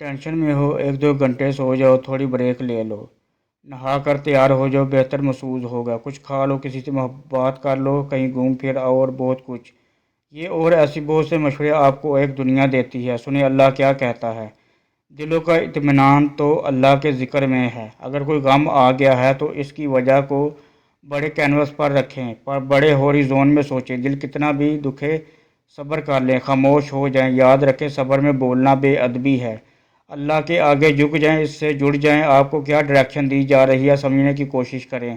Tension میں ہو 1-2 گھنٹے سو جاؤ، تھوڑی بریک لے لو، نہا کر تیار ہو جاؤ، بہتر محسوس ہوگا، کچھ کھا لو، کسی سے بات کر لو، کہیں گھوم پھر آؤ، اور بہت کچھ یہ اور ایسی بہت سے مشورے آپ کو ایک دنیا دیتی ہے۔ سنیں اللہ کیا کہتا ہے۔ دلوں کا اطمینان تو اللہ کے ذکر میں ہے۔ اگر کوئی غم آ گیا ہے تو اس کی وجہ کو بڑے کینوس پر رکھیں، پر بڑے ہوریزون میں سوچیں۔ دل کتنا بھی دکھے صبر کر لیں، خاموش ہو جائیں، یاد رکھیں صبر میں بولنا بے ادبی ہے۔ اللہ کے آگے جھک جائیں، اس سے جڑ جائیں، آپ کو کیا ڈائریکشن دی جا رہی ہے سمجھنے کی کوشش کریں،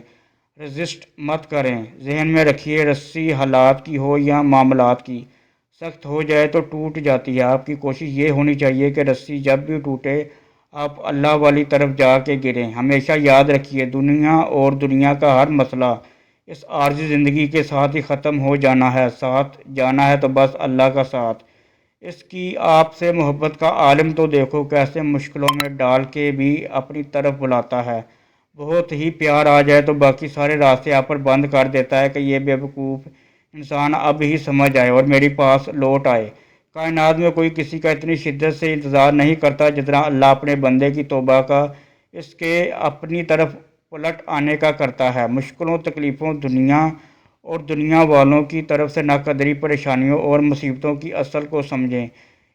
رزسٹ مت کریں۔ ذہن میں رکھیے رسی حالات کی ہو یا معاملات کی، سخت ہو جائے تو ٹوٹ جاتی ہے۔ آپ کی کوشش یہ ہونی چاہیے کہ رسی جب بھی ٹوٹے آپ اللہ والی طرف جا کے گریں۔ ہمیشہ یاد رکھیے دنیا اور دنیا کا ہر مسئلہ اس عارضی زندگی کے ساتھ ہی ختم ہو جانا ہے، ساتھ جانا ہے تو بس اللہ کا ساتھ۔ اس کی آپ سے محبت کا عالم تو دیکھو، کیسے مشکلوں میں ڈال کے بھی اپنی طرف بلاتا ہے۔ بہت ہی پیار آ جائے تو باقی سارے راستے آپ پر بند کر دیتا ہے کہ یہ بیوقوف انسان اب ہی سمجھ آئے اور میرے پاس لوٹ آئے۔ کائنات میں کوئی کسی کا اتنی شدت سے انتظار نہیں کرتا جتنا اللہ اپنے بندے کی توبہ کا، اس کے اپنی طرف پلٹ آنے کا کرتا ہے۔ مشکلوں، تکلیفوں، دنیا اور دنیا والوں کی طرف سے ناقدری، پریشانیوں اور مصیبتوں کی اصل کو سمجھیں،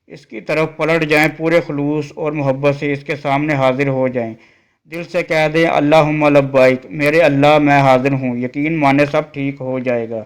اس کی طرف پلٹ جائیں، پورے خلوص اور محبت سے اس کے سامنے حاضر ہو جائیں، دل سے کہہ دیں اللہم لبیک، میرے اللہ میں حاضر ہوں، یقین مانے سب ٹھیک ہو جائے گا۔